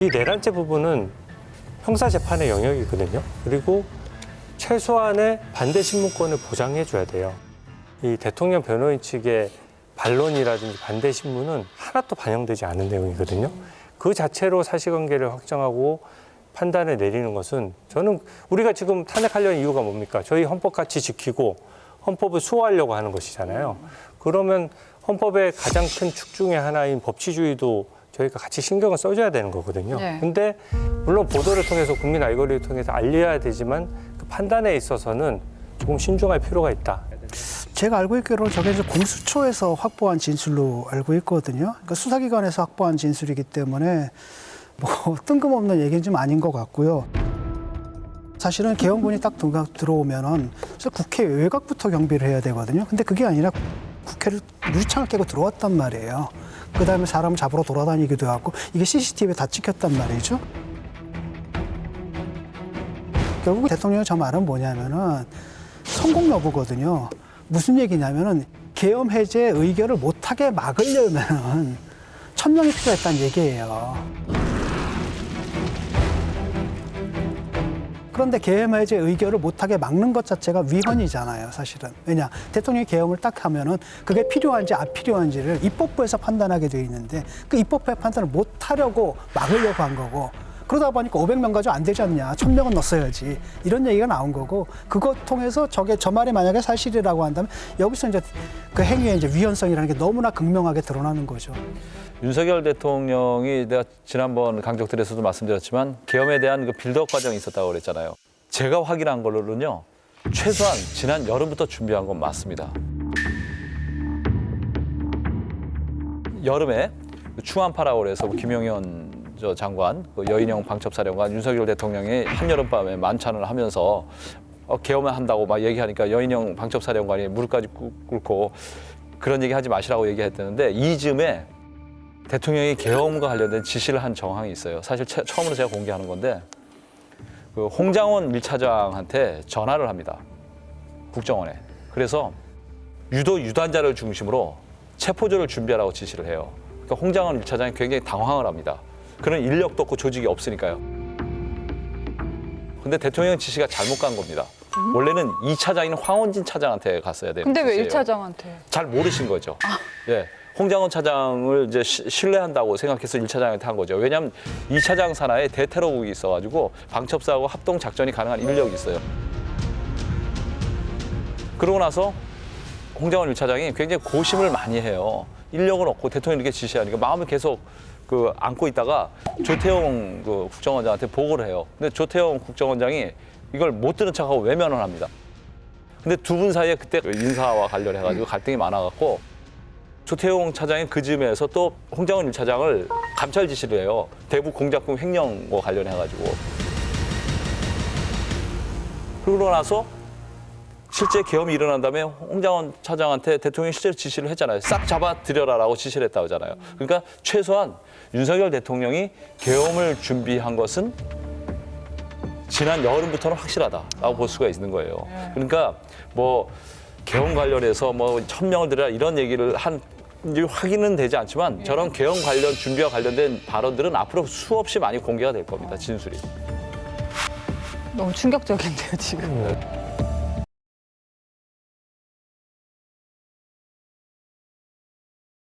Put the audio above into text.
이 내란죄 부분은 형사재판의 영역이거든요. 그리고 최소한의 반대 신문권을 보장해 줘야 돼요. 이 대통령 변호인 측의 반론이라든지 반대 신문은 하나도 반영되지 않은 내용이거든요. 그 자체로 사실관계를 확정하고 판단을 내리는 것은 저는 우리가 지금 탄핵하려는 이유가 뭡니까? 저희 헌법 가치 지키고 헌법을 수호하려고 하는 것이잖아요. 그러면 헌법의 가장 큰 축 중에 하나인 법치주의도 저희가 같이 신경을 써줘야 되는 거거든요. 근데 물론 보도를 통해서 국민 알거리를 통해서 알려야 되지만 그 판단에 있어서는 조금 신중할 필요가 있다. 제가 알고 있기로는 저게 이제 공수처에서 확보한 진술로 알고 있거든요. 그러니까 수사기관에서 확보한 진술이기 때문에 뭐 뜬금없는 얘기는 좀 아닌 것 같고요. 사실은 개헌군이 딱 들어오면은 국회 외곽부터 경비를 해야 되거든요. 근데 그게 아니라 국회를 유리창을 깨고 들어왔단 말이에요. 그다음에 사람을 잡으러 돌아다니기도 하고 이게 CCTV에 다 찍혔단 말이죠. 결국 대통령의 저 말은 뭐냐면은 성공 여부거든요. 무슨 얘기냐면은 계엄 해제 의결을 못하게 막으려면은 1000명이 필요했다는 얘기예요. 그런데 계엄 해제 의결을 못하게 막는 것 자체가 위헌이잖아요, 사실은. 왜냐, 대통령이 계엄을 딱 하면은 그게 필요한지 안 필요한지를 입법부에서 판단하게 돼 있는데 그 입법부의 판단을 못하려고 막으려고 한 거고. 그러다 보니까 500명 가지고 안 되지 않냐, 1000명은 넣었어야지 이런 얘기가 나온 거고, 그것 통해서 저 말이 만약에 사실이라고 한다면 여기서 이제 그 행위의 이제 위헌성이라는 게 너무나 극명하게 드러나는 거죠. 윤석열 대통령이 내가 지난번 강적들에서도 말씀드렸지만 계엄에 대한 그 빌드업 과정이 있었다고 그랬잖아요. 제가 확인한 걸로는요, 최소한 지난 여름부터 준비한 건 맞습니다. 여름에 충안파라고 그래서 김용현 장관, 여인형 방첩사령관, 윤석열 대통령이 한여름밤에 만찬을 하면서 계엄을 한다고 막 얘기하니까 여인형 방첩사령관이 무릎까지 꿇고 그런 얘기 하지 마시라고 얘기했다는데, 이즈음에 대통령이 계엄과 관련된 지시를 한 정황이 있어요. 사실 처음으로 제가 공개하는 건데, 그 홍장원 1차장한테 전화를 합니다. 국정원에. 그래서 유단자를 중심으로 체포조를 준비하라고 지시를 해요. 그러니까 홍장원 1차장이 굉장히 당황을 합니다. 그런 인력도 없고 조직이 없으니까요. 근데 대통령 지시가 잘못 간 겁니다. 원래는 2차장인 황원진 차장한테 갔어야 되는 근데 왜 지시예요. 1차장한테? 잘 모르신 거죠. 예. 홍장원 차장을 이제 신뢰한다고 생각해서 1차장한테 한 거죠. 왜냐하면 2차장 산하에 대테러국이 있어가지고 방첩사하고 합동 작전이 가능한 인력이 있어요. 그러고 나서 홍장원 1차장이 굉장히 고심을 많이 해요. 인력은 없고 대통령이 이렇게 지시하니까 마음을 계속 안고 있다가 조태용 국정원장한테 보고를 해요. 근데 조태용 국정원장이 이걸 못 들은 척하고 외면을 합니다. 근데 두 분 사이에 그때 인사와 관련해가지고 갈등이 많아갖고 조태용 차장이 그 즈음에서 또 홍장원 1차장을 감찰 지시를 해요. 대북 공작금 횡령과 관련해가지고. 그러고 나서 실제 계엄이 일어난 다음에 홍장원 차장한테 대통령이 실제로 지시를 했잖아요. 싹 잡아들여라라고 지시를 했다고 하잖아요. 그러니까 최소한 윤석열 대통령이 계엄을 준비한 것은 지난 여름부터는 확실하다라고 볼 수가 있는 거예요. 그러니까 뭐 계엄 관련해서 뭐 1000명을 들여라 이런 얘기를 한 확인은 되지 않지만 저런 계엄 관련 준비와 관련된 발언들은 앞으로 수없이 많이 공개가 될 겁니다. 진술이. 너무 충격적인데요, 지금.